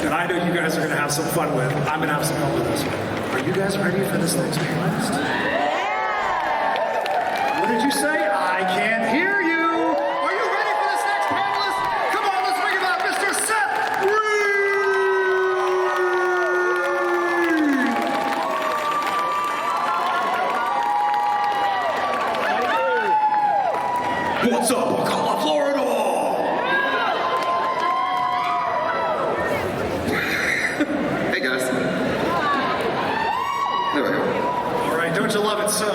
that I know you guys are going to have some fun with. I'm going to have some fun with this one. Are you guys ready for this next panelist? What did you say? I can't hear you. Are you ready for this next panelist? Come on, let's bring about Mr. Seth Green! What's up, Spookala, Florida? Hey guys. There we go. All right, don't you love it? So,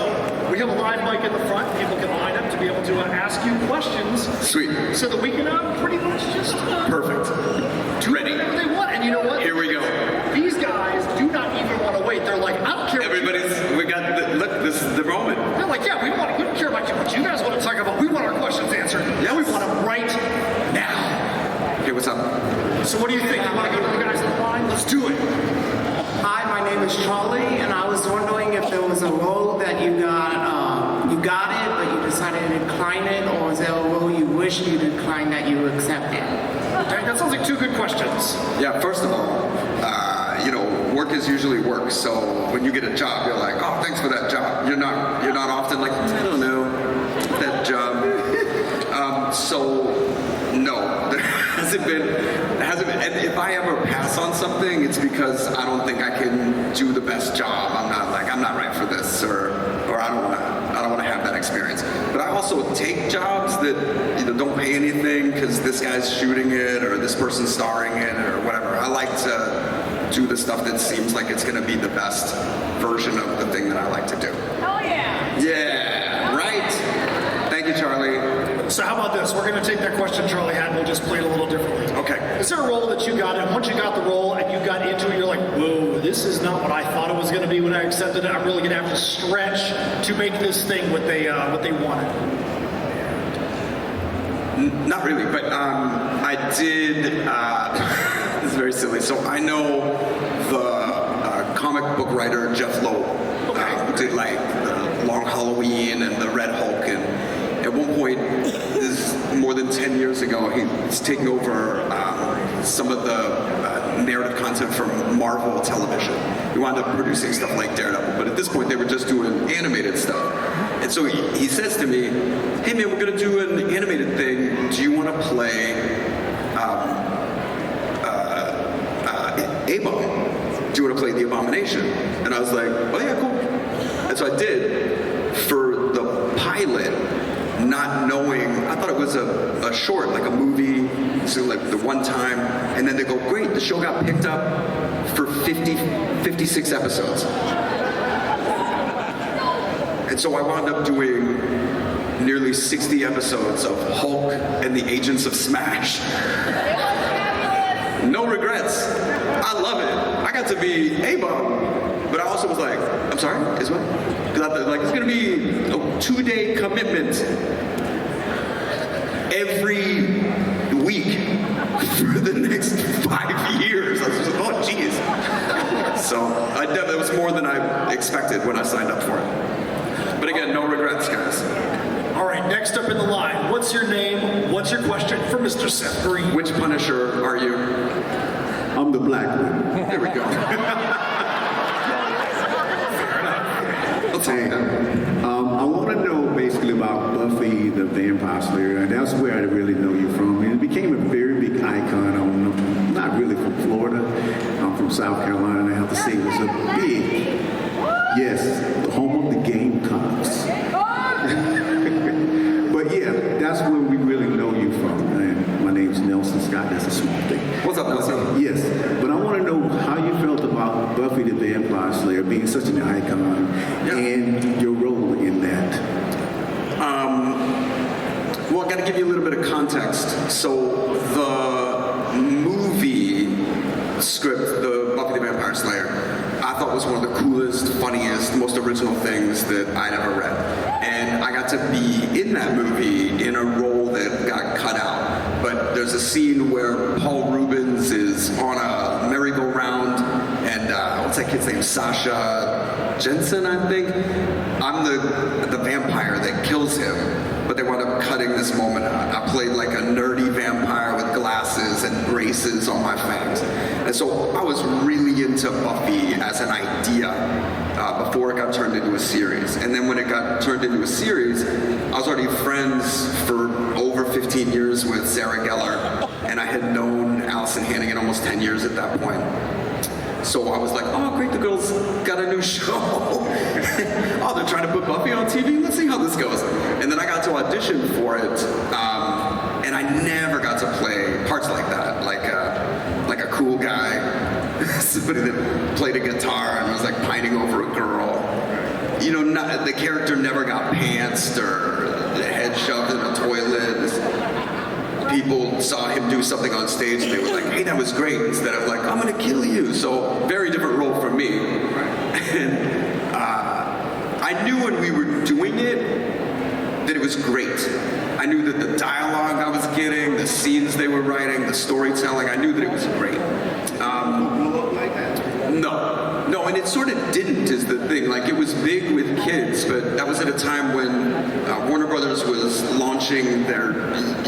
we have a live mic in the front. People can line up to be able to ask you questions. Sweet. So that we can pretty much just Perfect. do Ready. whatever they want. And you know what? Here we go. These guys do not even want to wait. They're like, I don't care. We got look, this is the moment. They're like, yeah, we don't care about what you guys want to talk about. We want our questions answered. Yes. We want them right now. Okay, what's up? So what do you think? You want to go to the guys on the line? Let's do it. Hi, my name is Charlie, and I was wondering if there was a role that you got it, but you decided to decline it, or was there a role you wish you declined that you accepted? Okay, that sounds like two good questions. Yeah, first of all, work is usually work. So when you get a job, you're like, oh, thanks for that job. You're not often like, I don't know, that job. So no, there hasn't been. And if I ever pass on something, it's because I don't think I can do the best job. I'm not right for this, or I don't want to have that experience. But I also take jobs that don't pay anything because this guy's shooting it or this person's starring in it or whatever. I like to do the stuff that seems like it's going to be the best version of the thing that I like to do. Oh yeah! Yeah, right? Thank you, Charlie. So how about this? We're going to take that question Charlie had and we'll just play it a little differently. Okay. Is there a role that you got, and once you got the role and you got into it, you're like, whoa, this is not what I thought it was going to be when I accepted it. I'm really going to have to stretch to make this thing what they wanted. Not really, but I did. This is very silly. So I know the comic book writer Jeff Loeb, who did like the Long Halloween and the Red Hulk, and at one point, this is more than 10 years ago, he's taking over some of the narrative content from Marvel television. He wound up producing stuff like Daredevil, but at this point they were just doing animated stuff. And so he says to me, hey man, we're gonna do an animated thing. Do you wanna play A-Bomb? Do you wanna play the Abomination? And I was like, oh yeah, cool. And so I did. For the pilot, not knowing, I thought it was a short, like a movie, so like the one time, and then they go, great, the show got picked up for 56 episodes. And so I wound up doing nearly 60 episodes of Hulk and the Agents of Smash. No regrets. I love it. I got to be A-Bomb, but I also was like, I'm sorry, is what? Because I thought, like, it's going to be a 2-day commitment every week for the next 5 years. I was just like, oh, jeez. So that was more than I expected when I signed up for it. But again, no regrets, guys. All right, next up in the line, what's your name? What's your question for Mr. Seth Green? Which Punisher are you? I'm the black one. There we go. Hey, I want to know basically about Buffy the Vampire Slayer. That's where I really know you from. And it became a very big icon. I'm not really from Florida. I'm from South Carolina, and I have to say it was a big, yes, the home of the Gamecocks. But yeah, that's where we really know you from. And my name's Nelson Scott. That's a small thing. What's up, Nelson? Yes, but I want to know how you felt about Buffy the Vampire Slayer being such an icon and your role in that. Well, I got to give you a little bit of context. So the movie script, the Buffy the Vampire Slayer, I thought was one of the coolest, funniest, most original things that I'd ever read. And I got to be in that movie in a role that got cut out. But there's a scene where Paul Rubens is on a merry-go-round, and what's that kid's name? Sasha Jensen, I think. I'm the vampire that kills him, but they wound up cutting this moment out. I played like a nerdy vampire with glasses and great faces on my fangs. And so I was really into Buffy as an idea before it got turned into a series. And then when it got turned into a series, I was already friends for over 15 years with Sarah Gellar, and I had known Allison Hannigan almost 10 years at that point. So I was like, oh great, the girls got a new show. Oh, they're trying to put Buffy on TV? Let's see how this goes. And then I got to audition for it, and I never got to play parts like that, like a cool guy, somebody that played a guitar and was like pining over a girl. You know, the character never got pantsed or the head shoved in a toilet. People saw him do something on stage and they were like, hey, that was great, instead of like, I'm gonna kill you. So very different role for me. And I knew when we were doing it that it was great. I knew that the dialogue I was getting, the scenes they were writing, the storytelling, I knew that it was great. No, and it sort of didn't is the thing. Like, it was big with kids, but that was at a time when Warner Brothers was launching their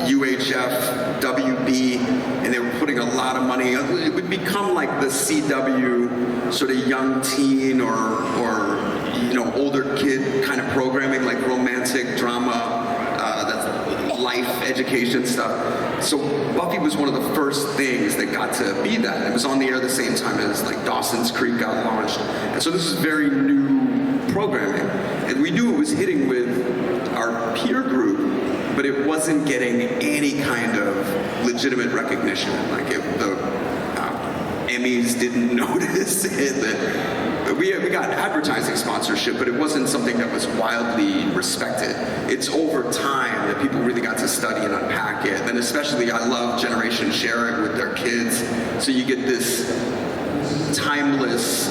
UHF, WB, and they were putting a lot of money. It would become like the CW sort of young teen or you know, older kid kind of programming, like romantic drama, that's life education stuff. So Buffy was one of the first things that got to be that. It was on the air the same time as like Dawson's Creek got launched. And so this is very new programming. And we knew it was hitting with our peer group, but it wasn't getting any kind of legitimate recognition. Like the Emmys didn't notice it. That we got advertising sponsorship, but it wasn't something that was wildly respected. It's over time that people really got to study and unpack it. And especially, I love Generation Share It with their kids. So you get this timeless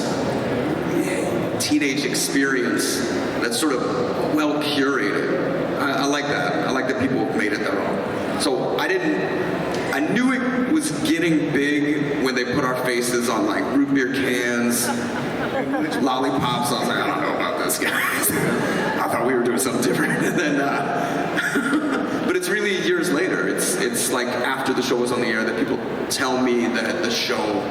teenage experience that's sort of well curated. I like that. I like that people have made it their own. So I knew it was getting big when they put our faces on like root beer cans, lollipops. I was like, I don't know about this, guys. I thought we were doing something different. And then, but it's really years later. It's like after the show was on the air that people tell me that the show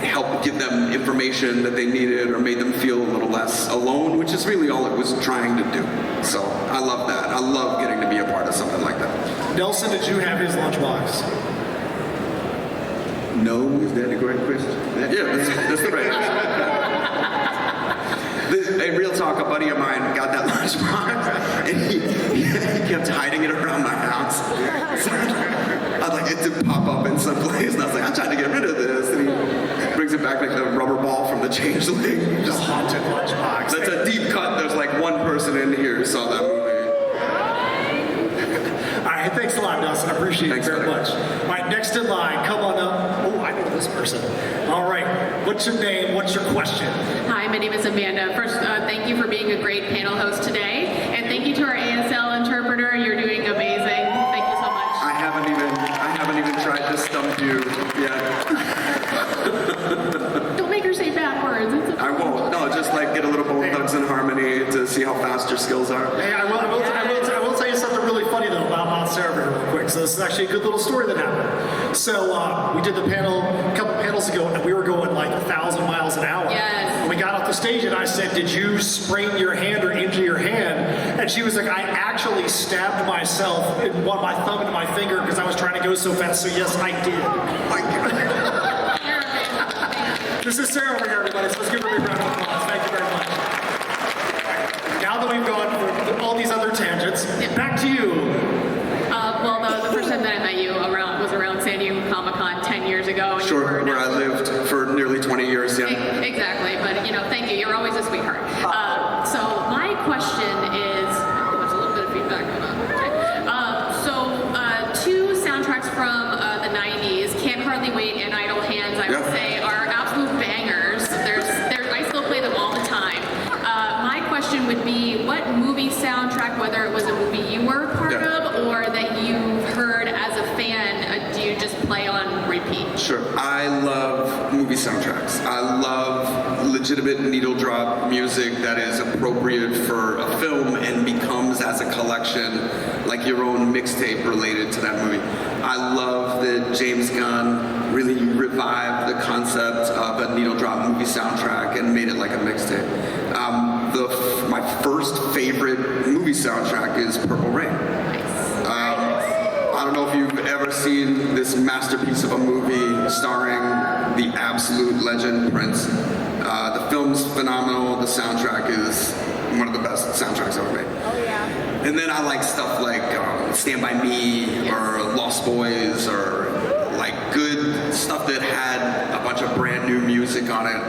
helped give them information that they needed or made them feel a little less alone, which is really all it was trying to do. So I love that. I love getting to be a part of something like that. Nelson, did you have his lunchbox? No, is that the correct question? Yeah, that's the right answer. In real talk, a buddy of mine got that lunchbox, and he kept hiding it around my house. So I was like, it did pop up in some place, and I was like, I'm trying to get rid of this. And he brings it back like the rubber ball from the Changeling. Just haunted lunchbox. That's a deep cut. There's like one person in here who saw that movie. All right, thanks a lot, Nelson. I appreciate Thanks, it very buddy. much. All right, next in line, come on up. Oh, I know this person. All right, what's your name? What's your question? Hi, my name is Amanda. First, thank you for being a great panel host today, and thank you to our ASL interpreter. You're doing amazing. Thank you so much. I haven't even tried to stump you yet. Don't make her say bad words. It's I won't. No, just like get a little Bone Thugs in Harmony to see how fast your skills are. Hey, I will tell you something really funny though about Sarah real quick. So this is actually a good little story that happened. So we did the panel a couple panels ago, and we were going like 1,000 miles an hour. Yes. And we got off the stage, and I said, "Did you sprain your hand or injure your hand?" And she was like, "I actually stabbed myself in my thumb into my finger because I was trying to go so fast." So yes, I did. My God. This is Sarah over here, everybody. So let's give her a big round of applause. Thank you very much. Now that we've gone through all these other tangents, back to you. well, the first time that I met you was around San Diego Comic-Con 10 years ago. And Sure, where I lived for nearly 20 years, yeah. Exactly, but thank you. You're always a sweetheart. So my question is, there's a little bit of feedback going on. Okay. Two soundtracks from the 90s, Can't Hardly Wait and Idle Hands, I would say, are absolute bangers. I still play them all the time. My question would be, what movie soundtrack, whether it was a movie you were a part of or that you've heard as a fan, do you just play on repeat? Sure. I love movie soundtracks. I love legitimate needle drop music that is appropriate for a film and becomes as a collection like your own mixtape related to that movie. I love that James Gunn really revived the concept of a needle drop movie soundtrack and made it like a mixtape. My first favorite movie soundtrack is Purple Rain. I don't know if you've ever seen this masterpiece of a movie starring the absolute legend Prince. The film's phenomenal. The soundtrack is one of the best soundtracks ever made. Oh yeah. And then I like stuff like Stand By Me or Lost Boys or like good stuff that had a bunch of brand new music on it.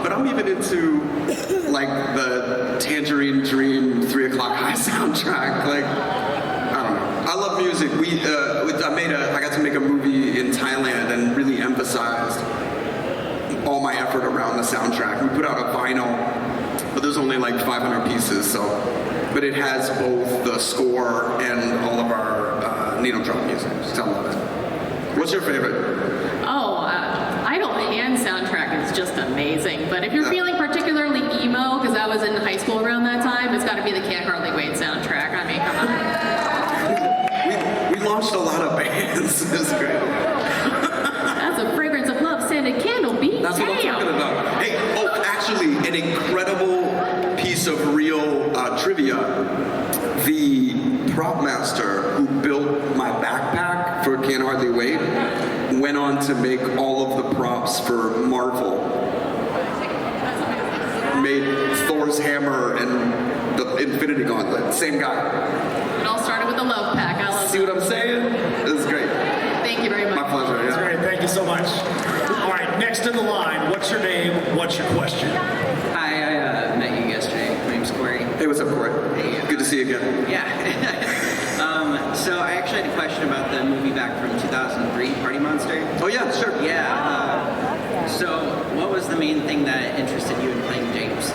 But I'm even into like the Tangerine Dream 3 O'Clock High soundtrack. Like, I don't know. I love music. I got to make a movie in Thailand and really emphasized all my effort around the soundtrack. We put out a vinyl, but there's only like 500 pieces, but it has both the score and all of our needle drop music. So I love it. What's your favorite? Idle Hand soundtrack is just amazing. But if you're feeling particularly emo, because I was in high school around that time, it's got to be the Can't Hardly Wait soundtrack. I mean, come on. We launched a lot of bands. It's great. That's a fragrance of love scented candle beat. That's what I'm talking about. Hey, actually, an incredible piece of real trivia. The prop master who built my backpack for Can't Hardly Wait went on to make all of the props for Marvel. Made Thor's hammer and the Infinity Gauntlet. Same guy. It all started with the love pack. I love See what I'm saying? This is great. Thank you very much. My pleasure. That's great. Thank you so much. All right, next in the line. What's your name? What's your question? Hi, I met you yesterday. My name's Corey. Hey, what's up, Corey? Hey, Good to see you again. Yeah. So I actually had a question about the movie back from 2003, Party Monster. Oh yeah, sure. Yeah. So what was the main thing that interested you in playing James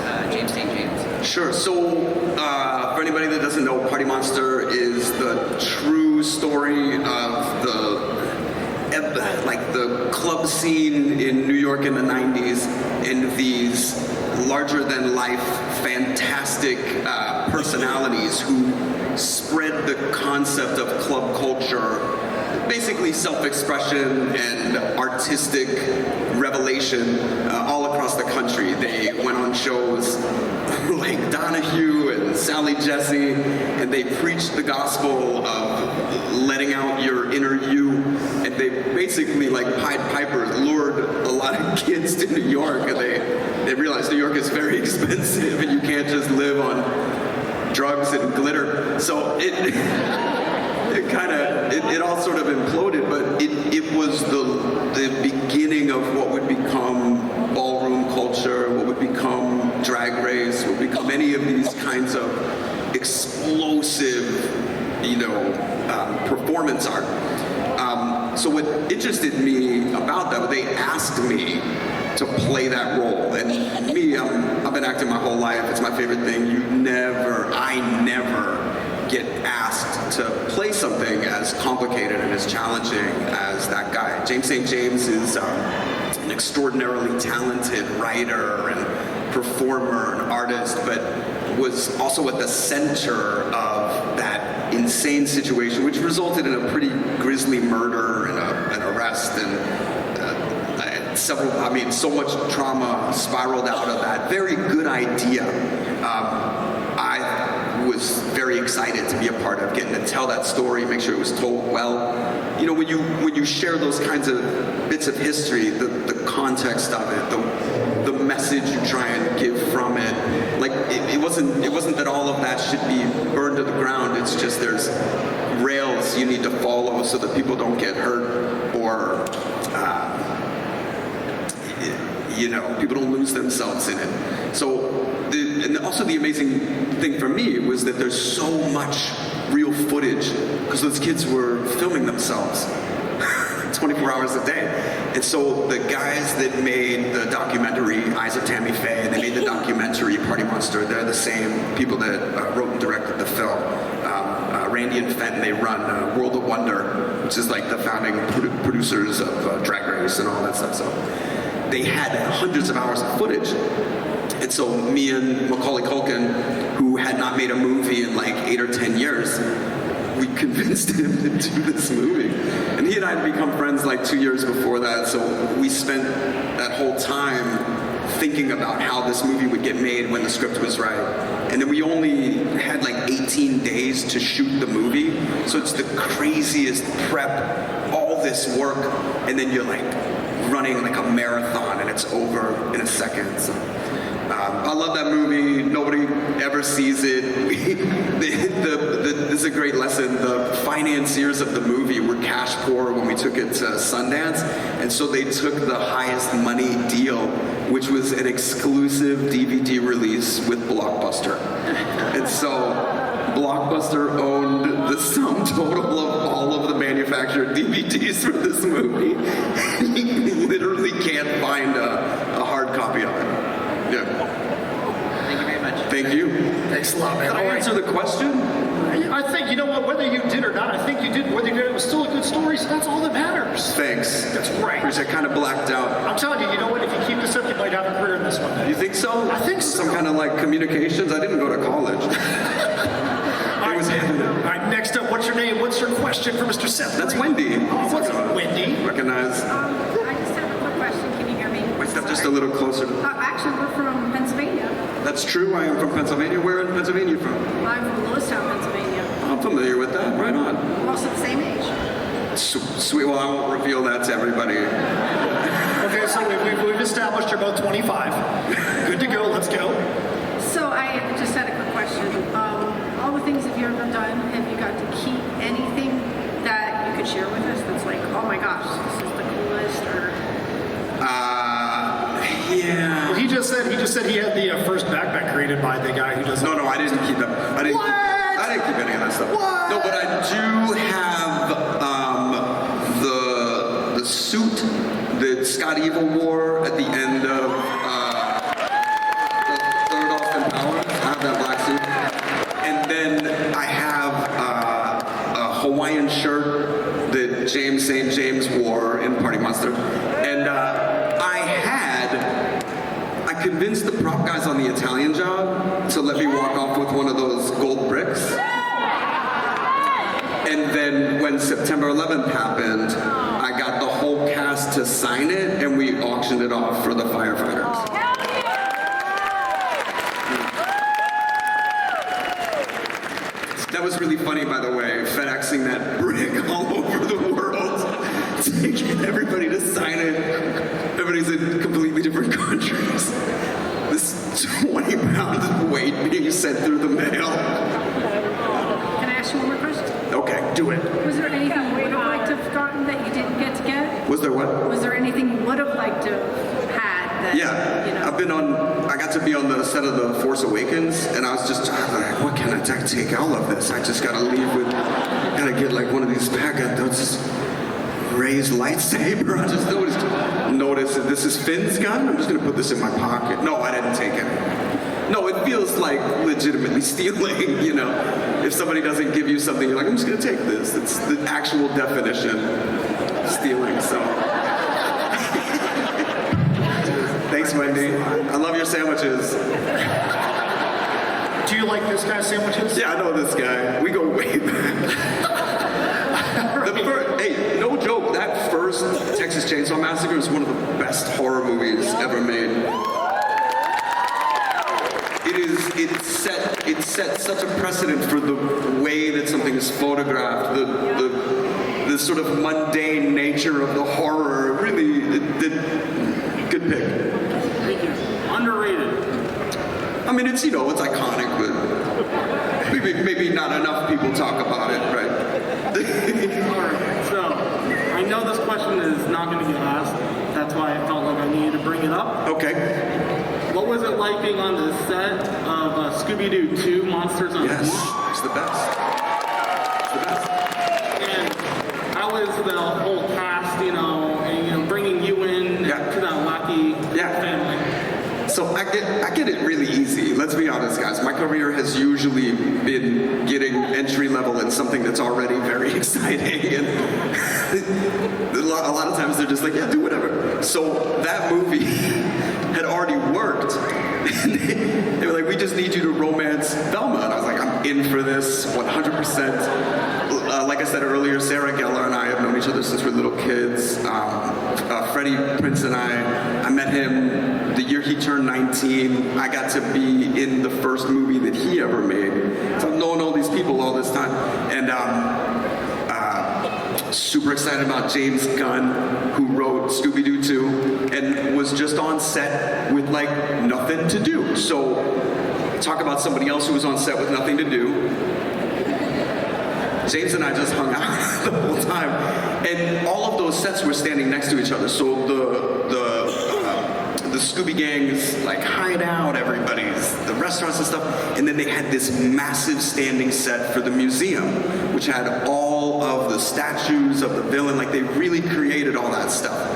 St. James? Sure. So, for anybody that doesn't know, Party Monster is the true story of the club scene in New York in the 90s, and these larger-than-life, fantastic personalities who spread the concept of club culture, basically self-expression and artistic revelation all across the country. They went on shows like Donahue and Sally Jesse, and they preached the gospel of letting out your inner you, and they basically, like Pied Piper, lured a lot of kids to New York, and they realized New York is very expensive and you can't just live on drugs and glitter. So it all sort of imploded, but it was the beginning of what would become ballroom culture, what would become Drag Race, what would become any of these kinds of explosive, performance art. So what interested me about that, they asked me to play that role, and me, I've been acting my whole life. It's my favorite thing. I never get asked to play something as complicated and as challenging as that guy. James St. James is an extraordinarily talented writer and performer and artist, but was also at the center of that insane situation, which resulted in a pretty grisly murder and an arrest, and so much trauma spiraled out of that very good idea. I was very excited to be a part of, getting to tell that story, make sure it was told well. When you share those kinds of bits of history, the context of it, the message you try and give from it, like it wasn't that all of that should be burned to the ground. It's just there's rails you need to follow so that people don't get hurt, or people don't lose themselves in it. So, and also the amazing thing for me was that there's so much real footage, because those kids were filming themselves 24 hours a day. And so the guys that made the documentary Eyes of Tammy Faye, and they made the documentary Party Monster, they're the same people that wrote and directed the film. Randy and Fenton, they run World of Wonder, which is like the founding producers of Drag Race and all that stuff. So they had hundreds of hours of footage. And so me and Macaulay Culkin, who had not made a movie in like 8 or 10 years, we convinced him to do this movie. And he and I had become friends like 2 years before that, so we spent that whole time thinking about how this movie would get made when the script was right. And then we only had like 18 days to shoot the movie, so it's the craziest prep, all this work, and then you're like running like a marathon and it's over in a second. So I love that movie. Nobody ever sees it. This is a great lesson. The financiers of the movie were cash poor when we took it to Sundance, and so they took the highest money deal, which was an exclusive DVD release with Blockbuster. And so Blockbuster owned the sum total of all of the manufactured DVDs for this movie. You literally can't find a hard copy of it. Yeah. Thank you very much. Thank you. Thanks a lot, man. Did I answer the question? I think, you know what, whether you did or not, I think you did. Whether you did, it was still a good story, so that's all that matters. Thanks. That's right. Which I kind of blacked out. I'm telling you, you know what, if you keep this up, you might have a career in this one day. You think so? I think so. Some kind of like communications? I didn't go to college. All right, next up, what's your name? What's your question for Mr. Seth Green? That's Wendy. Oh, what's up, Wendy? Recognize. I just have a quick question. Can you hear me? Wait, step just a little closer. Actually, we're from Pennsylvania. That's true. I am from Pennsylvania. Where in Pennsylvania are you from? I'm from Lewistown, Pennsylvania. I'm familiar with that. Right on. We're also the same age. Sweet. Well, I won't reveal that to everybody. Okay, so we've established you're both 25. Good to go. Let's go. So I just had a quick question. All the things that you've ever done, have you got to keep anything that you could share with us that's like, oh my gosh, this is the coolest, or... Yeah. Well, he just said he had the first backpack created by the guy who does. No, I didn't keep them. I didn't keep any of that stuff. What? No, but I do have the suit that Scott Evil wore at the end of the third Austin Powers. I have that black suit. And then I have a Hawaiian shirt that James St. James wore in Party Monster. And I convinced the prop guys on the Italian job to let me walk off with one of those gold bricks. And then when September 11th happened, I got the whole cast to sign it and we auctioned it off for the firefighters. That was really funny, by the way, FedExing that brick all over the world, taking everybody to sign it. Everybody's in completely different countries. This 20 pounds of weight being sent through the mail. Can I ask you one more question? Okay, do it. Was there anything you would have liked to have gotten that you didn't get to get? Was there what? Was there anything you would have liked to have had that, Yeah, you know? I got to be on the set of The Force Awakens, and I was like, what can I take all of this? I just gotta leave with, gotta get like one of these packets. Ray's lightsaber. I just noticed that this is Finn's gun. I'm just gonna put this in my pocket. No, I didn't take it. No, it feels like legitimately stealing, you know. If somebody doesn't give you something, you're like, I'm just gonna take this. It's the actual definition of stealing, so. Thanks, Wendy. I love your sandwiches. Do you like this guy's sandwiches? Yeah, I know this guy. We go way back. Hey, no joke, that first Texas Chainsaw Massacre is one of the best horror movies ever made. It set such a precedent for the way that something is photographed, the sort of mundane nature of the horror. Really, good pick. Thank you. Underrated. I mean, it's iconic, but maybe not enough people talk about it, right? Alright, so I know this question is not going to get asked. That's why I felt like I needed to bring it up. Okay. What was it like being on the set of Scooby-Doo 2 Monsters on the Yes, Beach? it's the best. It's the best. And how was the whole cast, and bringing you in Yeah. to that wacky family? So I get it really easy. Let's be honest, guys. My career has usually been getting entry level in something that's already very exciting, and a lot of times they're just like, yeah, do whatever. So that movie had already worked. And they were like, we just need you to romance Velma, and I was like, I'm in for this 100%. Like I said earlier, Sarah Gellar and I have known each other since we're little kids. Freddie Prinze and I met him the year he turned 19. I got to be in the first movie that he ever made. So I've known all these people all this time. And super excited about James Gunn, who wrote Scooby-Doo 2 and was just on set with like nothing to do. So talk about somebody else who was on set with nothing to do. James and I just hung out the whole time, and all of those sets were standing next to each other. So the Scooby gangs like hide out, everybody's the restaurants and stuff, and then they had this massive standing set for the museum, which had all of the statues of the villain. Like they really created all that stuff.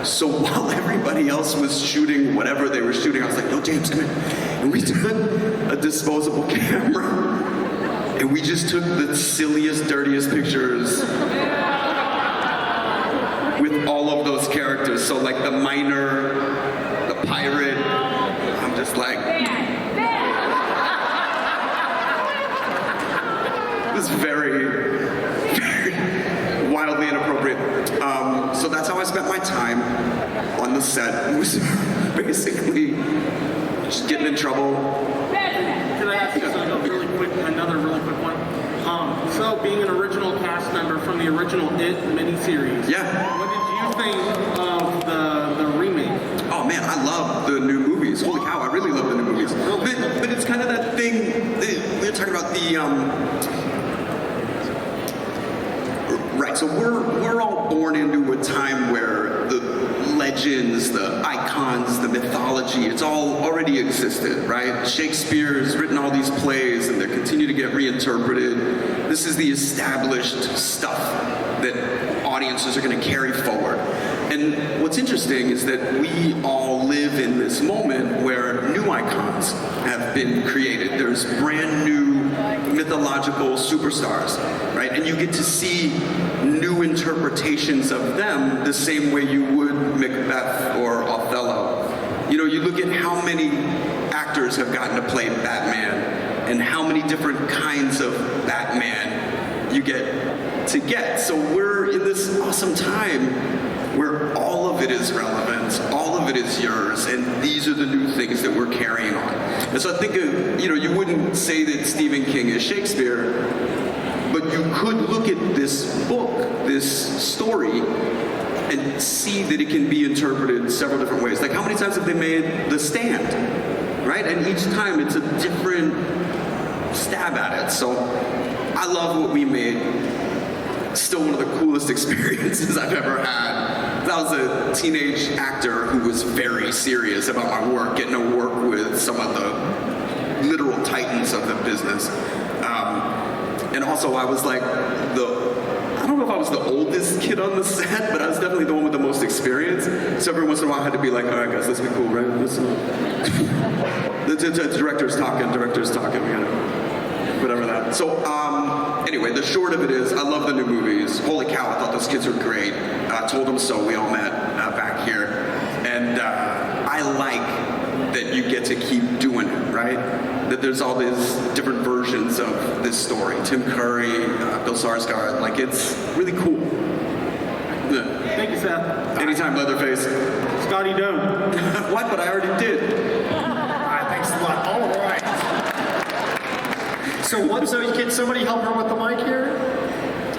So while everybody else was shooting whatever they were shooting, I was like, "No, James, come in," and we took a disposable camera. And we just took the silliest, dirtiest pictures with all of those characters. So like the miner, the pirate, I'm just like, this is very, very wildly inappropriate. So that's how I spent my time on the set. It was basically just getting in trouble. Can I ask you another really quick one? So, being an original cast member from the original It miniseries, what did you think of the remake? Oh man, I love the new movies. Holy cow, I really love the new movies. But it's kind of that thing, we were talking about the, right, so we're all born into a time where the legends, the icons, the mythology, it's all already existed, right? Shakespeare's written all these plays and they continue to get reinterpreted. This is the established stuff that audiences are going to carry forward. And what's interesting is that we all live in this moment where new icons have been created. There's brand new mythological superstars, right? And you get to see new interpretations of them the same way you would Macbeth or Othello. You know, you look at how many actors have gotten to play Batman and how many different kinds of Batman you get to get. So we're in this awesome time where all of it is relevant, all of it is yours, and these are the new things that we're carrying on. And so I think, you wouldn't say that Stephen King is Shakespeare, but you could look at this book, this story, and see that it can be interpreted several different ways. Like how many times have they made The Stand, right? And each time it's a different stab at it. So I love what we made. Still one of the coolest experiences I've ever had. I was a teenage actor who was very serious about my work, getting to work with some of the literal titans of the business. And also I was like I don't know if I was the oldest kid on the set, but I was definitely the one with the most experience. So every once in a while I had to be like, all right guys, let's be cool, right? The director's talking, we gotta, whatever that. So anyway, the short of it is, I love the new movies. Holy cow, I thought those kids were great. I told them so, we all met back here. And I like that you get to keep doing it, right? That there's all these different versions of this story. Tim Curry, Bill Skarsgård, like it's really cool. Yeah. Thank you, Seth. Anytime, Leatherface. Scotty Doo. What? But I already did. Thanks a lot. All right. So can somebody help her with the mic here?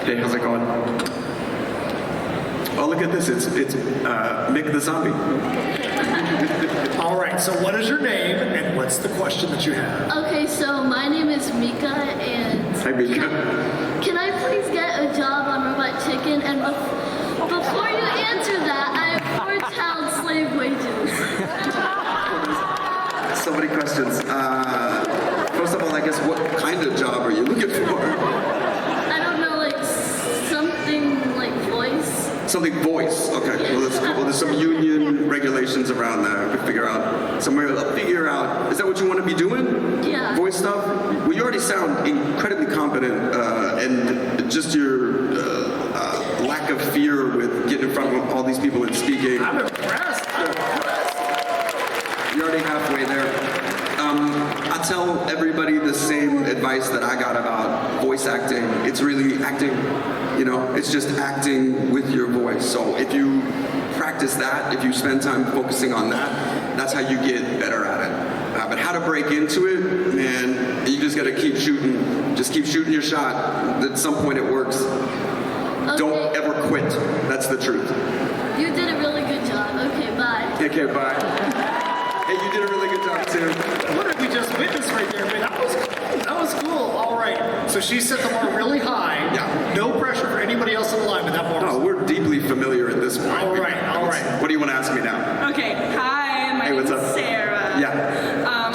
Hey, how's it going? Oh, look at this. It's Mick the Zombie. All right, so what is your name and what's the question that you have? Okay, so my name is Mika, and Hi, Mika. can I please get a job on Robot Chicken? And before you answer that, I have 4 child slave wages. So many questions. First of all, I guess what kind of job are you looking for? I don't know, like something like voice. Something voice. Okay. Well, there's some union regulations around that. We can figure out somewhere. Figure out. Is that what you want to be doing? Yeah. Voice stuff. Well, you already sound incredibly competent, and just your lack of fear with getting in front of all these people and speaking. I'm impressed. You're already halfway there. I tell everybody the same advice advice that I got about voice acting, it's really acting, you know, it's just acting with your voice. So if you practice that, if you spend time focusing on that, that's how you get better at it. But how to break into it, man, you just gotta keep shooting. Just keep shooting your shot. At some point it works. Okay. Don't ever quit. That's the truth. You did a really good job. Okay, bye. Okay, bye. Hey, you did a really good job too. What did we just witness right there, man? That was cool. That was cool. All right. So she set the bar really high. Yeah. No pressure for anybody else in the line, but that bar. No, we're deeply familiar at this point. All right. All right. What do you want to ask me now? Okay, hi, my Hey, name what's is up? Sarah. Yeah.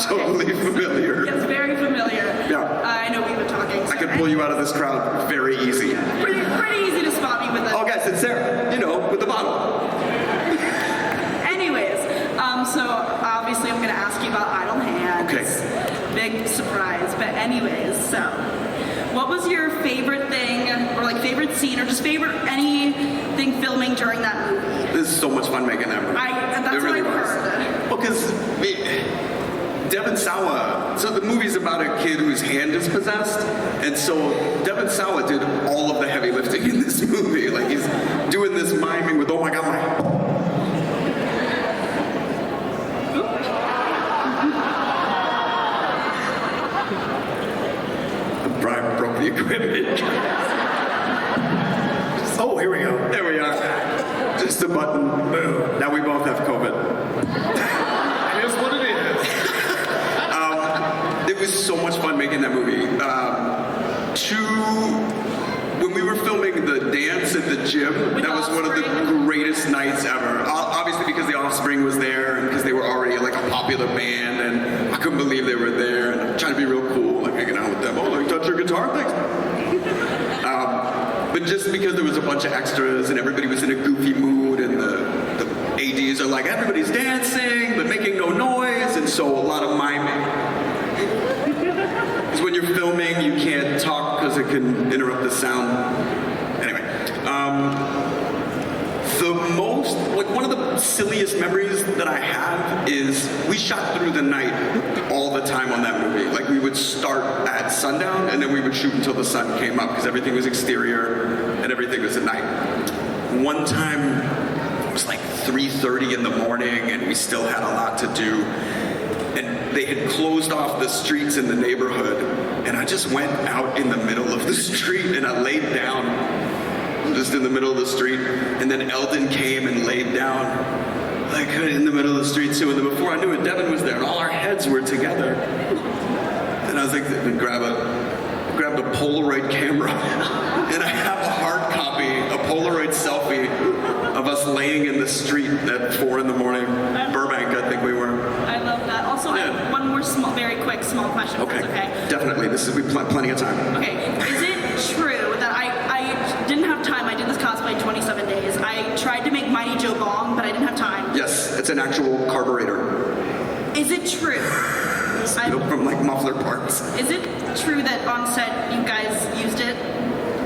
Totally familiar. It's very familiar. Yeah. I know we've been talking. I could pull you out of this crowd very easy. Pretty easy to spot me with that. Oh, guys, it's Sarah. You know, with the bottle. Anyways, so obviously I'm going to ask you about Idle Hands. Okay. Big surprise. But anyways, so what was your favorite thing, or like favorite scene, or just favorite anything filming during that movie? This is so much fun making that movie. That's it really what I've was. heard. Well, because Devon Sawa, so the movie's about a kid whose hand is possessed, and so Devon Sawa did all of the heavy lifting in this movie. Like, he's doing this miming with, oh my god, Brian broke the equipment. Oh, here we go. There we are. Just a button. Boom. Now we both have COVID. It is what it is. It was so much fun making that movie. When we were filming the dance at the gym, that was one of the greatest nights ever. Obviously because The Offspring was there and because they were already like a popular band, and I couldn't believe they were there, and I'm trying to be real cool, like hanging out with them. Oh, like, touch your guitar? Thanks. But just because there was a bunch of extras and everybody was in a goofy mood, and the ADs are like, everybody's dancing but making no noise, and so a lot of miming. Because when you're filming, you can't talk because it can interrupt the sound. Anyway, one of the silliest memories that I have is we shot through the night all the time on that movie. Like, we would start at sundown and then we would shoot until the sun came up because everything was exterior and everything was at night. One time, it was like 3:30 in the morning and we still had a lot to do. And they had closed off the streets in the neighborhood, and I just went out in the middle of the street and I laid down just in the middle of the street, and then Eldon came and laid down like in the middle of the street too, and then before I knew it, Devin was there and all our heads were together, and I was like, grabbed a Polaroid camera and I have a hard copy, a Polaroid selfie of us laying in the street at 4 in the morning, Burbank I think we were. I love that. Also, I have one more very quick question. Okay. Okay. Definitely. We plenty of time. Okay. Is it true that I didn't have time? I did this cosplay in 27 days. I tried to make Mighty Joe Bong, but I didn't have time. Yes, it's an actual carburetor. Is it true? Built from like muffler parts. Is it true that on set you guys used it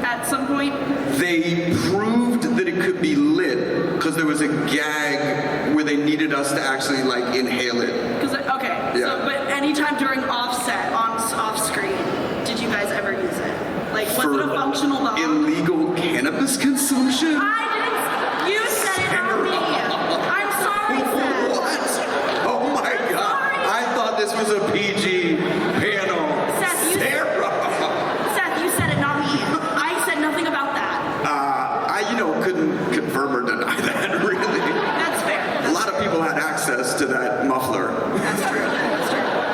at some point? They proved that it could be lit because there was a gag where they needed us to actually like inhale it. Okay. Yeah. So, but anytime during off screen, did you guys ever use it? Like, was it a functional bong? Illegal cannabis consumption? I didn't. You said it, not me. I'm sorry, Seth. What? Oh my god! Sorry. I thought this was a PG panel. Seth, you said it, not me. I said nothing about that. I couldn't confirm or deny that, really. That's fair. A lot of people had access to that muffler. That's true.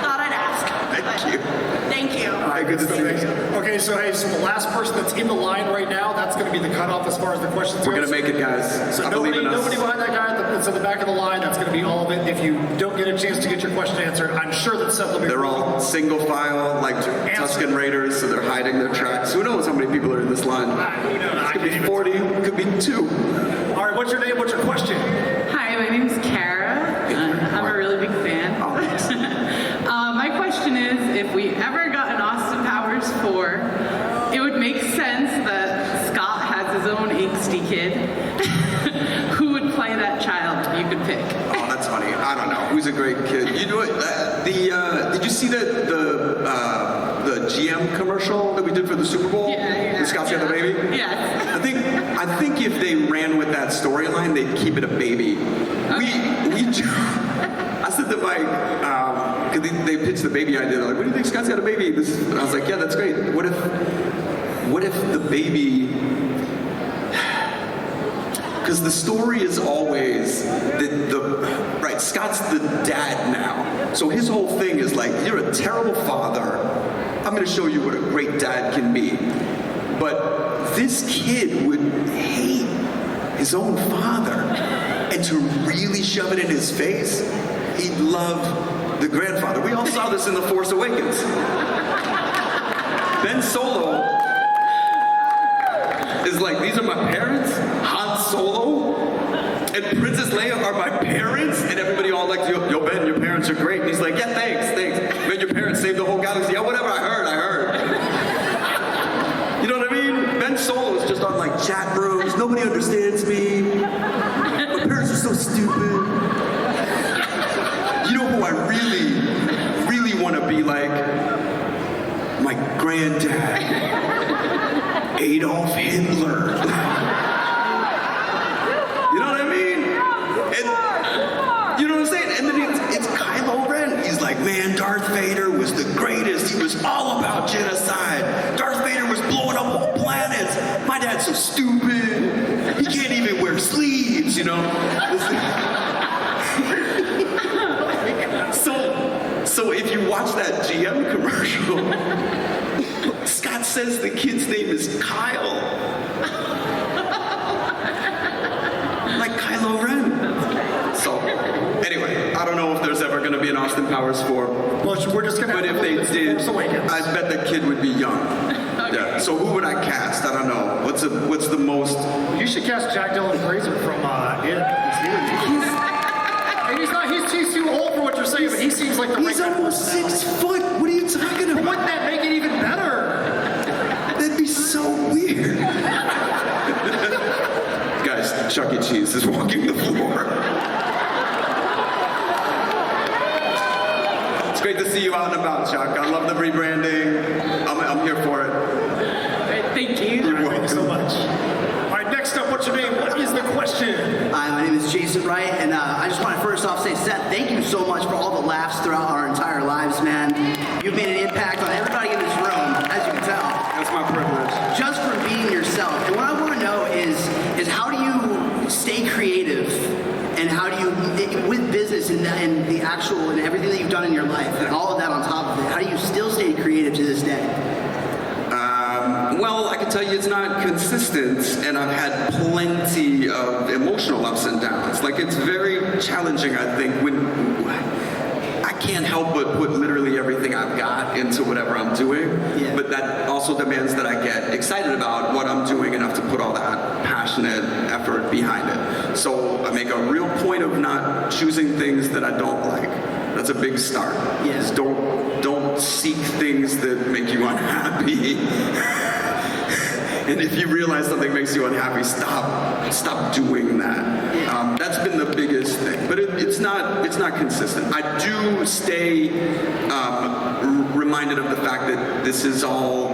Thought I'd ask. Thank you. All right, good to see you. Okay, so hey, so the last person that's in the line right now, that's going to be the cutoff as far as the questions We're go. gonna make it, guys. So I believe in us. nobody behind that guy that's in the back of the line, that's going to be all of it. If you don't get a chance to get your question answered, I'm sure that Seth will be. They're all single file, like Tuscan Raiders, so they're hiding their tracks. Who knows how many people are in this line? It could be 40, it could be 2. All right, what's your name? What's your question? Hi, my name's Kara. I'm a really big fan. My question is, if we ever got an Austin Powers 4, it would make sense that Scott has his own angsty kid. Who would play that child if you could pick? Oh, that's funny. I don't know. Who's a great kid? You know what? Did you see the GM commercial that we did for the Super Bowl? The Scott's got the baby? Yes. I think if they ran with that storyline, they'd keep it a baby. I said to Mike, because they pitched the baby idea, they're like, what do you think Scott's got a baby? And I was like, yeah, that's great. What if the baby... Because the story is always right, Scott's the dad now. So his whole thing is like, you're a terrible father. I'm going to show you what a great dad can be. But this kid would hate his own father. And to really shove it in his face, he'd love the grandfather. We all saw this in The Force Awakens. Ben Solo is like, these are my parents? Han Solo and Princess Leia are my parents? And everybody all like, yo, Ben, your parents are great. And he's like, yeah, thanks. Man, your parents saved the whole galaxy. Yeah, whatever, I heard. You know what I mean? Ben Solo is just on like chat rooms. Nobody understands me. My parents are so stupid. You know who I really, really want to be like? My granddad. Adolf Hitler. You know what I mean? And you know what I'm saying? And then it's Kylo Ren. He's like, man, Darth Vader was the greatest. He was all about genocide. Darth Vader was blowing up whole planets. My dad's so stupid. He can't even wear sleeves, you know? So if you watch that GM commercial, Scott says the kid's name is Kyle. Like Kylo Ren. So, anyway, I don't know if there's ever going to be an Austin Powers 4. Well, we're just going to. But if they did, I bet the kid would be young. Okay. Yeah. So who would I cast? I don't know. What's the most? You should cast Jack Dylan Grazer from It. He's too old for what you're saying, but he seems like the He's almost 6 foot. What are you talking about? Wouldn't that make it even better? That'd be so weird. Guys, Chuck E. Cheese is walking the floor. It's great to see you out and about, Chuck. I love the rebranding. I'm here for it. Thank you. You're welcome. Thank you so much. All right, next up, what's your name? What is the question? Hi, my name is Jason Wright, and I just want to first off say, Seth, thank you so much for all the laughs throughout our entire lives, man. You've made an impact on everybody in this room, as you can tell. That's my privilege. Just for being yourself. And what I want to know is how do you stay creative, and how do you, with business and the actual and everything that you've done in your life, and all of that on top of it, how do you still stay creative to this day? Well, I can tell you it's not consistent, and I've had plenty of emotional ups and downs. Like, it's very challenging, I think, when I can't help but put literally everything I've got into whatever I'm doing. Yeah. But that also demands that I get excited about what I'm doing enough to put all that passionate effort behind it. So I make a real point of not choosing things that I don't like. That's a big start. Yes. Don't seek things that make you unhappy. And if you realize something makes you unhappy, stop doing that. That's been the biggest thing. But it's not consistent. I do stay reminded of the fact that this is all,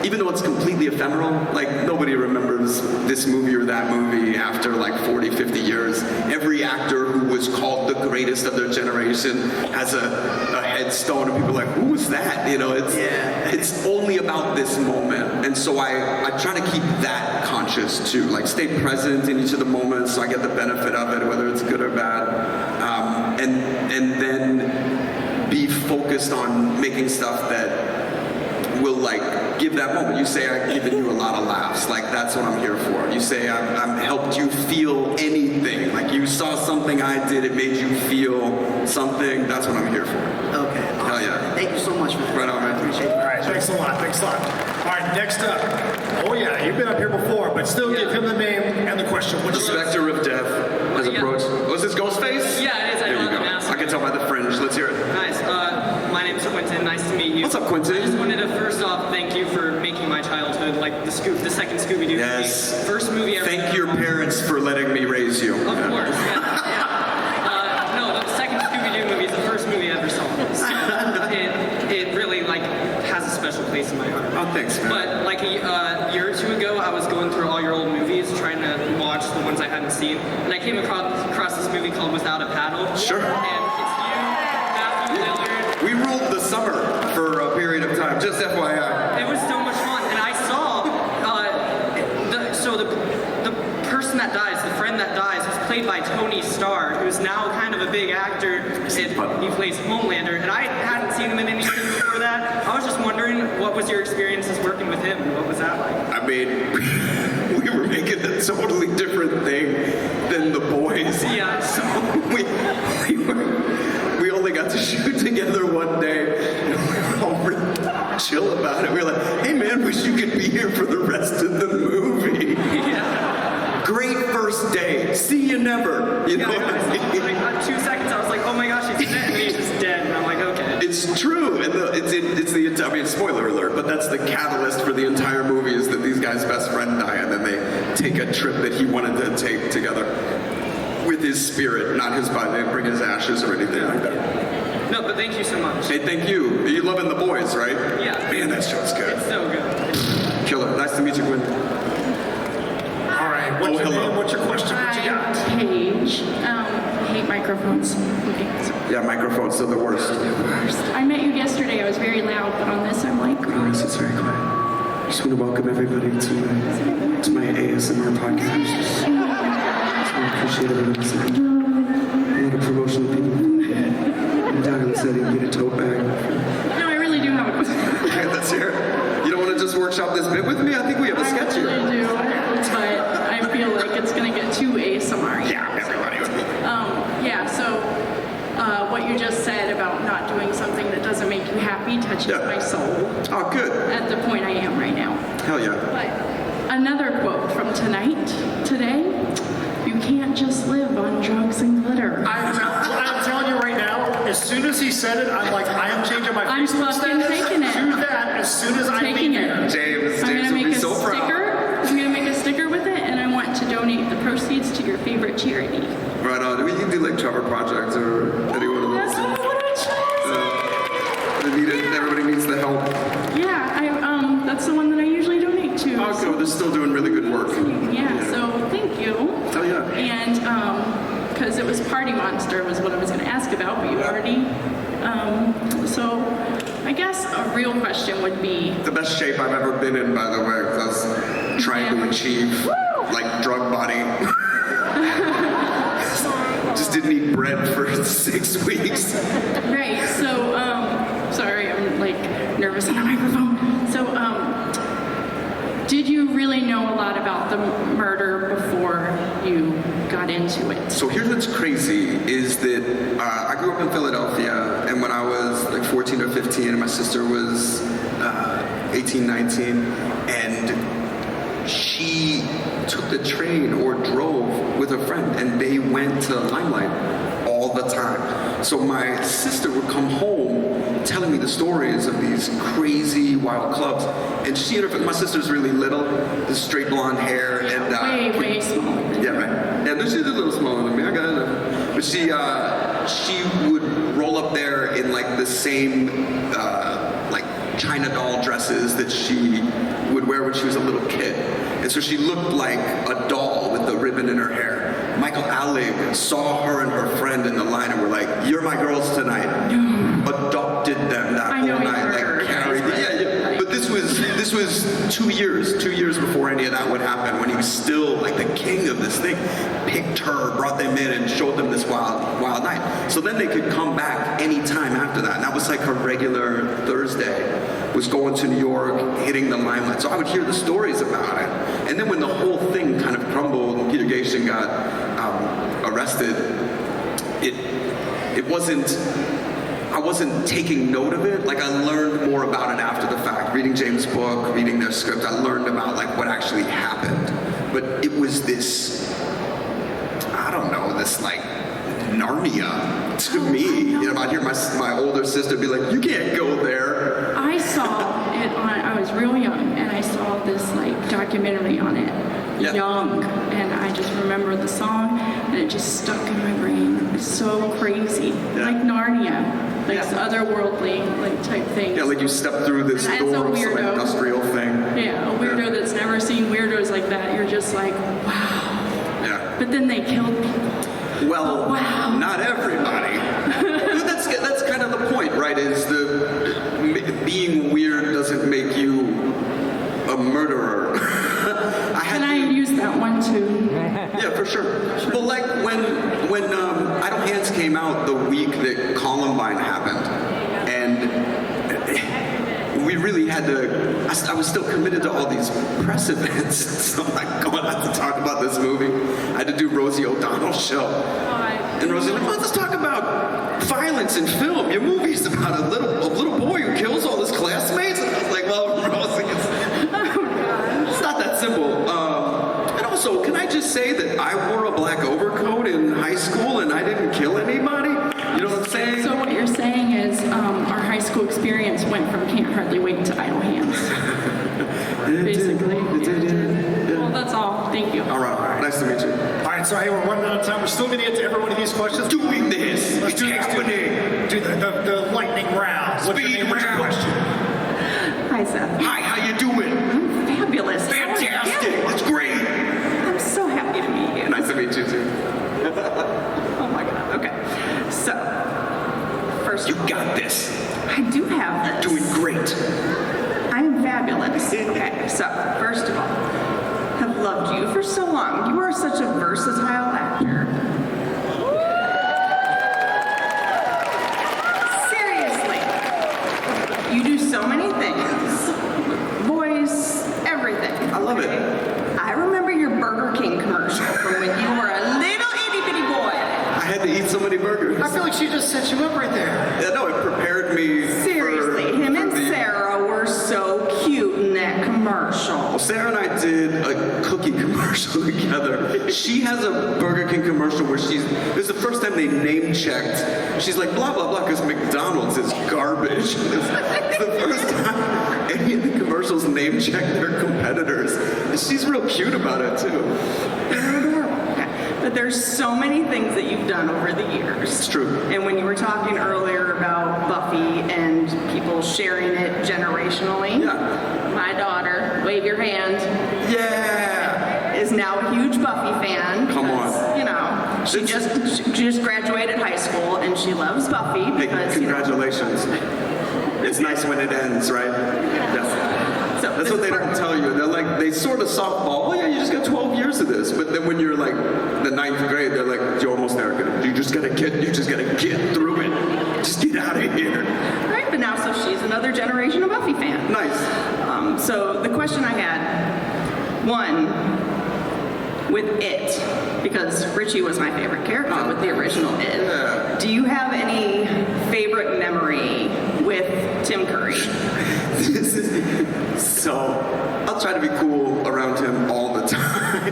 even though it's completely ephemeral, like nobody remembers this movie or that movie after like 40, 50 years. Every actor who was called the greatest of their generation has a headstone, and people are like, who was that? You know, it's only about this moment. And so I try to keep that conscious too, like stay present in each of the moments so I get the benefit of it, whether it's good or bad. And then be focused on making stuff that will like give that moment. You say I've given you a lot of laughs, like that's what I'm here for. You say I've helped you feel anything, like you saw something I did, it made you feel something, that's what I'm here for. Okay. Awesome. Hell yeah. Thank you so much for that. Right on, man. I appreciate it. All right, thanks a lot. All right, next up. Oh yeah, you've been up here before, but still give him the name and the question. The specter of death has approached. Was this Ghostface? Yeah, it is. I There you go. I can tell by the fringe. Let's hear it. Nice. My name's Quentin. Nice to meet you. What's up, Quentin? I just wanted to first off thank you for making my childhood like the second Scooby-Doo Yes. movie. First movie ever. Thank your parents for letting me raise you. Of course. Yeah. No, the second Scooby-Doo movie is the first movie I ever saw. So it really like has a special place place in my heart. Oh, thanks, man. But like a year or two ago, I was going through all your old movies, trying to watch the ones I hadn't seen, and I came across this movie called Without a Paddle. Sure. And it's you, Matthew Lillard. We ruled the summer for a period of time, just FYI. It was so much fun, and I saw the person that dies, the friend that dies, was played by Tony Starr, who's now kind of a big actor. He plays Homelander, and I hadn't seen him in anything before that. I was just wondering, what was your experiences working with him, and what was that like? I mean, we were making a totally different thing than The Boys. Yeah. So we only got to shoot together one day, and we were all really chill about it. We were like, hey man, wish you could be here for the rest of the movie. Yeah. Great first day. See you never. You know what I mean? Like 2 seconds, I was like, oh my gosh, he's dead, and he's just dead, and I'm like, okay. It's true, and I mean, spoiler alert, but that's the catalyst for the entire movie is that these guys' best friend die, and then they take a trip that he wanted to take together with his spirit, not his body. They didn't bring his ashes or anything like that. No, but thank you so much. Hey, thank you. You loving The Boys, right? Yeah. Man, that show's good. It's so good. Killer. Nice to meet you, Gwen. All right, what's your name? What's your question? What you got? Paige. I hate microphones. Okay, so. Yeah, microphones are the worst. I met you yesterday. I was very loud, but on this, I'm like. Oh, yes, it's very quiet. I just want to welcome everybody to my ASMR podcast. I appreciate everyone listening. A lot of promotional people. I'm down in the city and get a tote bag. No, I really do have a question. Okay, let's hear it. You don't want to just workshop this bit with me? I think we have a sketch here. I really do, but I feel like it's going to get too ASMR. Yeah, everybody would be. Yeah, so what you just said about not doing something that doesn't make you happy touches my soul. Oh, good. At the point I am right now. Hell yeah. But another quote from today, you can't just live on drugs and glitter. I'm telling you right now, as soon as he said it, I'm like, I am changing my I'm Facebook fucking status taking it. to that as soon as I Taking leave it. here. I'm James gonna will make be a so proud. sticker. I'm gonna make a sticker with it, and I want to donate the proceeds to your favorite charity. Right on. We can do like Trevor Project or any one of those. That's not what I chose. Everybody needs the help. Yeah, that's the one that I usually donate to. Oh, cool. They're still doing really good work. Yeah, so thank you. Hell yeah. And because it was Party Monster was what I was going to ask about, but you already. So I guess a real question would be. The best shape I've ever been in, by the way. That's trying to achieve like drug body. Just didn't eat bread for 6 weeks. Right. So, sorry, I'm like nervous on the microphone. So, did you really know a lot about the murder before you got into it? So here's what's crazy is that I grew up in Philadelphia, and when I was like 14 or 15, and my sister was 18, 19, and she took the train or drove with a friend, and they went to Limelight all the time. So my sister would come home telling me the stories of these crazy wild clubs, and my sister's really little, this straight blonde hair, and way smaller. Yeah, right. Yeah, she's a little smaller than me. I got it. But she would roll up there in like the same like China doll dresses that she would wear when she was a little kid. And so she looked like a doll with the ribbon in her hair. Michael Allig saw her and her friend in the line and were like, "You're my girls tonight." Adopted them that whole night, like carried. Yeah. But this was 2 years before any of that would happen. When he was still like the king of this thing, picked her, brought them in, and showed them this wild night. So then they could come back anytime after that. And that was like her regular Thursday. Was going to New York, hitting the Limelight. So I would hear the stories about it. And then when the whole thing kind of crumbled and Peter Gatien got arrested, I wasn't taking note of it. Like I learned more about it after the fact. Reading James' book, reading their script, I learned about like what actually happened. But it was this, I don't know, this like Narnia to me. You know, I'd hear my older sister be like, "You can't go there." I saw it I was real young, and I saw this like documentary on it. Yeah. Young, and I just remember the song, and it just stuck in my brain. so crazy, like Narnia, like otherworldly, like type things. Yeah, like you step through this And as door a of some weirdo. industrial thing. Yeah, a weirdo that's never seen weirdos like that. You're just like, wow. Yeah. But then they killed people. Well, not everybody. that's kind of the point, right? Is being weird doesn't make you a murderer. And I use that one too. Yeah, for sure. Well, like when Idle Hands came out the week that Columbine happened, and we really had to. I was still committed to all these press events, so I'm like, going to have to talk about this movie. I had to do Rosie O'Donnell's show, and Rosie was like, let's talk about violence in film. Your movie's about a little boy who kills all his classmates. And I was like, well, Rosie, it's not that simple. And also, can I just say that I wore a black overcoat in high school and I didn't kill anybody? You know what I'm saying? So what you're saying is our high school experience went from Can't Hardly Wait to Idle Hands. Basically. Well, that's all. Thank you. All right. Nice to meet you. All right, so hey, we're running out of time. We're still going to get to every one of these questions. Doing this. Let's do this. Do the lightning round. What's your name? What's your question? Hi, Seth. Hi, how you doing? I'm fabulous. Fantastic. That's great. I'm so happy to meet you. Nice to meet you too. Oh my God. Okay. So, first You got this. I do have this. You're doing great. I'm fabulous. Okay, so first of all, have loved you for so long. You are such a versatile actor. Seriously. You do so many things. Voice, everything. I love it. I remember your Burger King commercial from when you were a little itty bitty boy. I had to eat so many burgers. I feel like she just set you up right there. Yeah, no, it prepared me. Seriously, him and Sarah were so cute in that commercial. Well, Sarah and I did a cookie commercial together. She has a Burger King commercial where this is the first time they name checked. She's like, blah, blah, blah, because McDonald's is garbage. It's the first time any of the commercials name check their competitors. And she's real cute about it, too. But there's so many things that you've done over the years. It's true. And when you were talking earlier about Buffy and people sharing it generationally, my daughter, wave your hand. Yeah. Is now a huge Buffy fan. Come on. You know, she just graduated high school and she loves Buffy because congratulations. It's nice when it ends, right? Yeah. So that's what they don't tell you. They're like, they sort of softball, oh yeah, you just got 12 years of this. But then when you're like the 9th grade, they're like, you're almost there. You just gotta get through it. Just get out of here. Right, but now so she's another generation of Buffy fan. Nice. So the question I had, one, with It, because Richie was my favorite character with the original It. Yeah. Do you have any favorite memory with Tim Curry? So, I'll try to be cool around him all the time.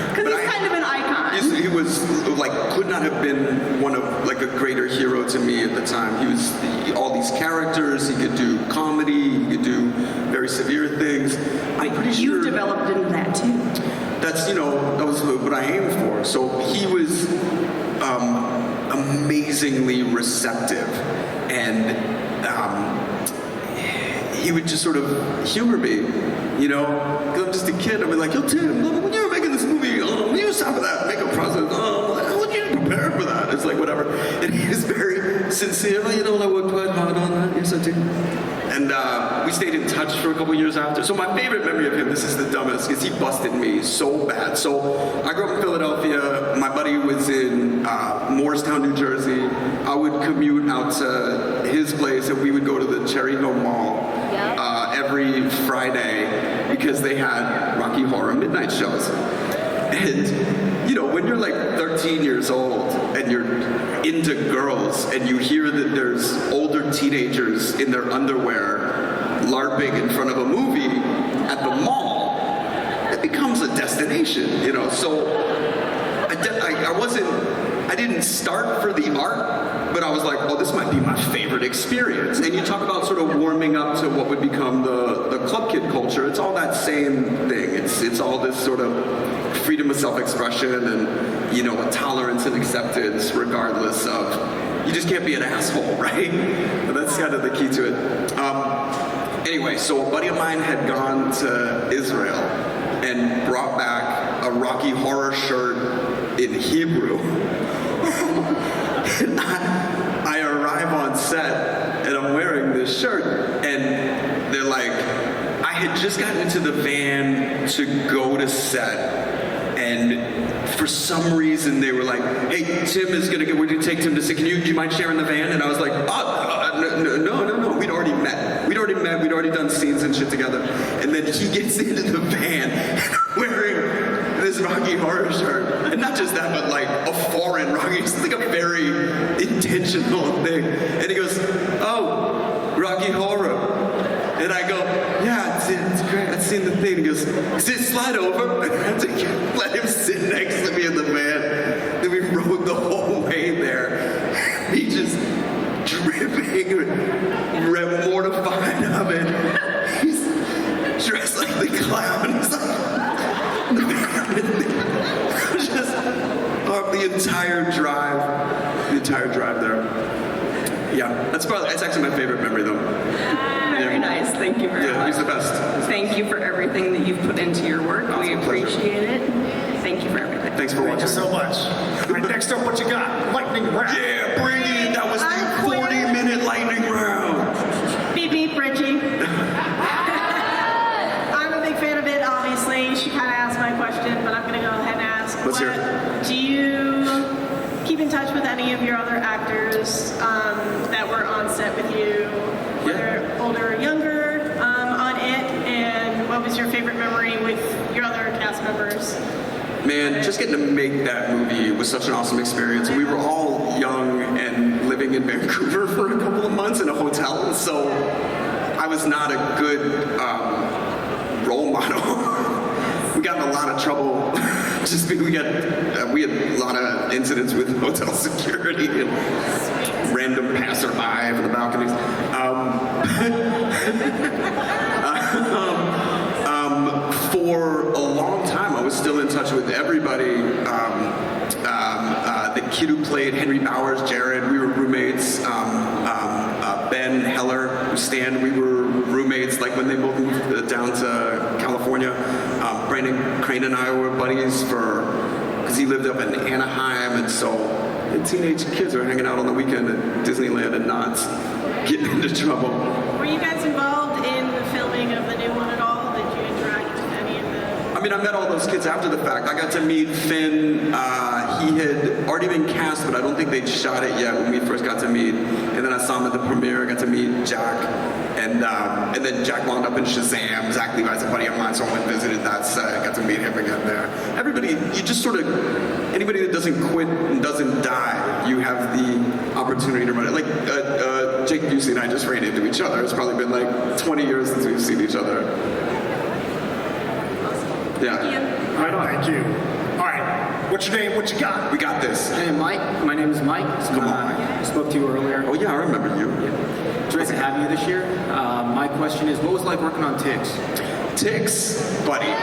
Because he's kind of an icon. He was, like, could not have been one of, like, a greater hero to me at the time. He was all these characters. He could do comedy. He could do very severe things. I'm pretty sure... You've developed into that, too. That's, that was what I aimed for. So he was amazingly receptive. And he would just sort of humor me, because I'm just a kid. I'd be like, yo, Tim, when you were making this movie, when you saw that makeup process, how would you prepare for that? It's like, whatever. And he is very sincere. I worked quite hard on that. Yes, I did. And we stayed in touch for a couple years after. So my favorite memory of him, this is the dumbest, is he busted me so bad. So I grew up in Philadelphia. My buddy was in Morristown, New Jersey. I would commute out to his place, and we would go to the Cherry Hill Mall every Friday because they had Rocky Horror midnight shows. And, when you're like 13 years old and you're into girls and you hear that there's older teenagers in their underwear LARPing in front of a movie at the mall, it becomes a destination, So I I didn't start for the art, but I was like, oh, this might be my favorite experience. And you talk about sort of warming up to what would become the club kid culture. It's all that same thing. It's all this sort of freedom of self-expression and, you know, a tolerance and acceptance regardless of, you just can't be an asshole, right? And that's kind of the key to it. Anyway, so a buddy of mine had gone to Israel and brought back a Rocky Horror shirt in Hebrew. And I arrive on set and I'm wearing this shirt and they're like, I had just gotten into the van to go to set and for some reason they were like, hey, Tim is gonna go, we're gonna take Tim to set, do you mind sharing the van? And I was like, no, we'd already met, we'd already done scenes and shit together. And then he gets into the van wearing this Rocky Horror shirt. And not just that, but like a foreign Rocky, it's like a very intentional thing. And he goes, oh, Rocky Horror. And I go, yeah, it's great, I've seen the thing. He goes, slide over. And I had to let him sit next to me in the van. Then we rode the whole way there. He just dripping, mortified of it. He's dressed like the clown. He's like, just the entire drive there. Yeah, that's actually my favorite memory though. Very nice. Thank you very much. Yeah, he's the best. Thank you for everything that you've put into your work. We appreciate it. Thank you for everything. Thanks for watching. Thank you so much. All right, next up, what you got? Lightning round. Yeah, bring it. That was the 40-minute lightning round. Beep beep, Bridgie. I'm a big fan of it, obviously. She kind of asked my question, but I'm going to go ahead and ask. Let's hear it. Do you keep in touch with any of your other actors that were on set with you, whether older or younger, on it? And what was your favorite memory with your other cast members? Man, just getting to make that movie was such an awesome experience. We were all young and living in Vancouver for a couple of months in a hotel, so I was not a good role model. We got in a lot of trouble. We had a lot of incidents with hotel security and random passerby from the balconies. For a long time, I was still in touch with everybody. The kid who played Henry Bowers, Jared, we were roommates. Ben Heller, Stan, we were roommates. Like when they both moved down to California, Brandon Crane and I were buddies because he lived up in Anaheim, and so the teenage kids were hanging out on the weekend at Disneyland and not getting into trouble. Were you guys involved in the filming of the new one at all? Did you interact with any of the... I mean, I met all those kids after the fact. I got to meet Finn. He had already been cast, but I don't think they'd shot it yet when we first got to meet. And then I saw him at the premiere. I got to meet Jack. And then Jack wound up in Shazam. Zach Levi's a buddy of mine, so I went and visited that set. I got to meet him again there. Everybody, you just sort of, anybody that doesn't quit and doesn't die, you have the opportunity to run it. Like Jake Busey and I just ran into each other. It's probably been like 20 years since we've seen each other. Yeah. Right on. Thank you. All right. What's your name? What you got? We got this. Hey, Mike. My name is Mike. Come on. I spoke to you earlier. Oh, yeah, I remember you. Yeah. It's great to have you this year. My question is, what was it like working on Ticks? Ticks? Buddy.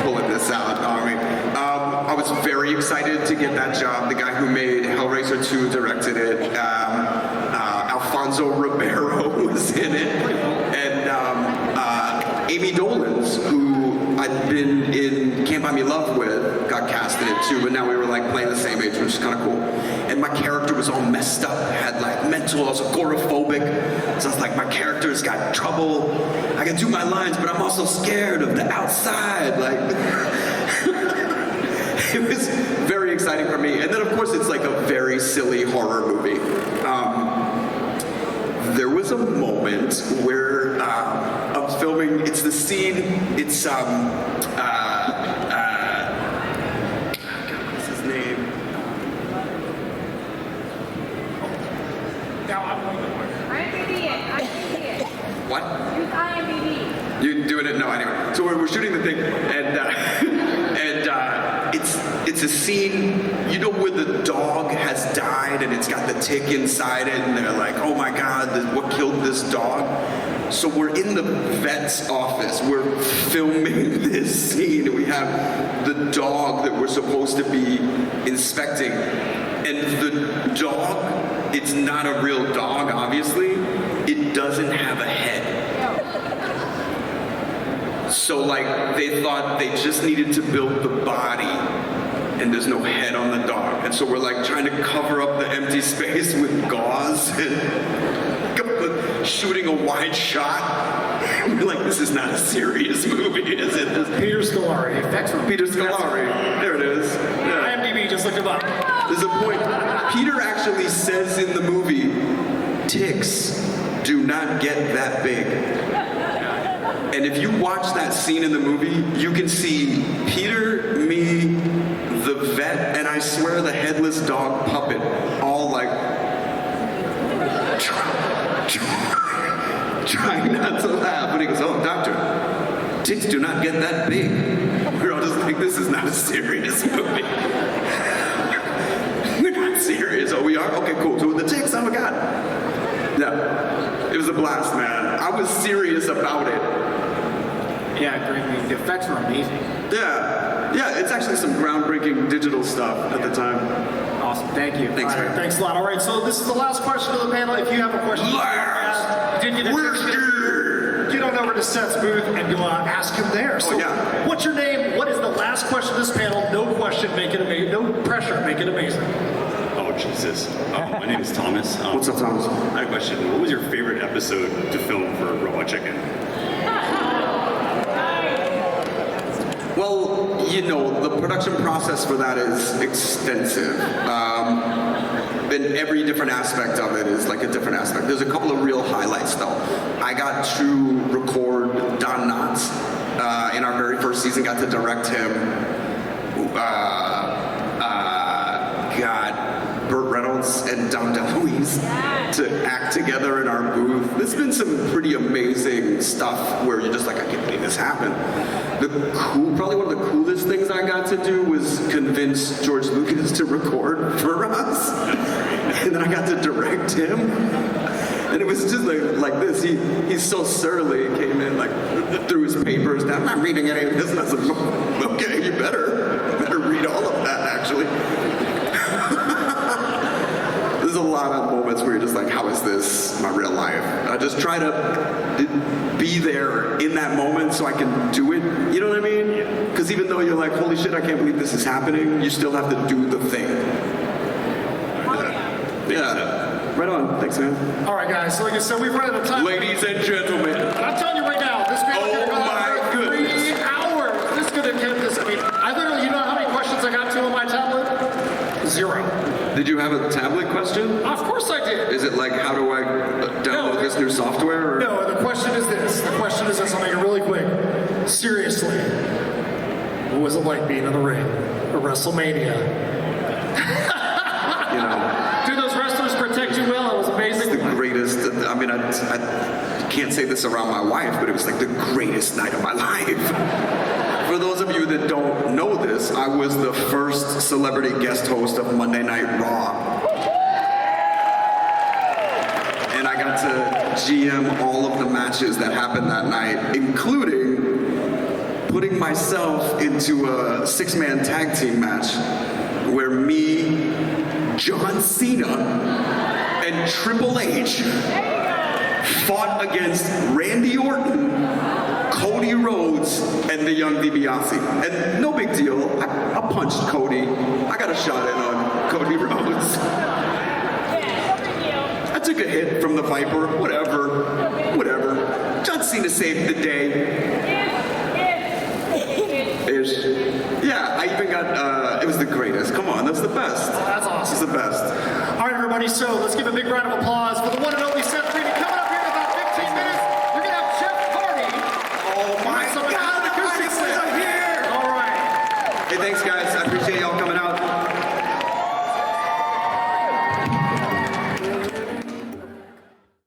Pulling this out on me. I was very excited to get that job. The guy who made Hellraiser 2 directed it. Alfonso Ribeiro was in it. And Amy Dolans, who I'd been in Can't Buy Me Love with, got cast in it too, but now we were like playing the same age, which is kind of cool. And my character was all messed up, had like mental, I was agoraphobic. So I was like, my character's got trouble. I can do my lines, but I'm also scared of the outside. Like, it was very exciting for me. And then of course it's like a very silly horror movie. There was a moment where I was filming, it's the scene, it's, what's his name? What? Use IMDb. You doing it? No, anyway. So we're shooting the thing, and it's it's a scene, you know, where the dog has died and it's got the tick inside it, and they're like, oh my God, what killed this dog? So we're in the vet's office, we're filming this scene, and we have the dog that we're supposed to be inspecting. And the dog, it's not a real dog, obviously. It doesn't have a head. So like, they thought they just needed to build the body, and there's no head on the dog. And so we're like trying to cover up the empty space with gauze and shooting a wide shot. We're like, this is not a serious movie, is it? Peter Scolari. Effects from Peter Scolari. There it is. Yeah. IMDb, just looked him up. There's a point. Peter actually says in the movie, ticks do not get that big. And if you watch that scene in the movie, you can see Peter, me, the vet, and I swear the headless dog puppet, all like trying not to laugh. But he goes, oh, doctor, ticks do not get that big. We're all just like, this is not a serious movie. We're not serious. Oh, we are? Okay, cool. So with the ticks, oh my God. Yeah, it was a blast, man. I was serious about it. Yeah, great. The effects were amazing. Yeah, it's actually some groundbreaking digital stuff at the time. Awesome, thank you. Thanks, man. Thanks a lot. All right, so this is the last question of the panel. If you have a question, get on over to Seth's booth and you'll ask him there. So, what's your name? What is the last question of this panel? No question, make it amazing. No pressure, make it amazing. Oh, Jesus. My name is Thomas. What's up, Thomas? I had a question. What was your favorite episode to film for Robot Chicken? Well, you know, the production process for that is extensive. And every different aspect of it is like a different aspect. There's a couple of real highlights, though. I got to record Don Knotts in our very first season, got to direct him. Burt Reynolds and Dom DeLuise to act together in our booth. There's been some pretty amazing stuff where you're just like, I can't believe this happened. Probably one of the coolest things I got to do was convince George Lucas to record for us. And then I got to direct him. And it was just like this. He's so surly. He came in, like, threw his papers down. I'm not reading any of this. And I said, okay, you better read all of that, actually. There's a lot of moments where you're just like, how is this my real life? I just try to be there in that moment so I can do it. You know what I mean? Because even though you're like, holy shit, I can't believe this is happening, you still have to do the thing. Yeah. Right on. Thanks, man. All right, guys. So like I said, we've run out of time. Ladies and gentlemen. I'm telling you right now, this panel is going to go on for 3 hours. This is going to get this. I mean, I literally, you know how many questions I got to on my tablet? 0. Did you have a tablet question? Of course I did. Is it like, how do I download this new software? Or? No, the question is this. I'll make it really quick. Seriously, what was it like being in the ring at WrestleMania? You know. Do those wrestlers protect you well? It was amazing. It's the greatest. I mean, I can't say this around my wife, but it was like the greatest night of my life. For those of you that don't know this, I was the first celebrity guest host of Monday Night Raw. And I got to GM all of the matches that happened that night, including putting myself into a 6-man tag team match where me, John Cena, and Triple H fought against Randy Orton, Cody Rhodes, and the Young DiBiase. And no big deal, I punched Cody. I got a shot in on Cody Rhodes. I took a hit from the Viper, whatever. John Cena saved the day. Yeah, I even got, it was the greatest. Come on, that's the best. That's awesome. It's the best. All right, everybody, so let's give a big round of applause for the one and only Seth Green. Coming up here in about 15 minutes, we're going to have Jeff Hardy. Oh my God, the Keepsakes are here. All right. Hey, thanks, guys. I appreciate y'all coming out.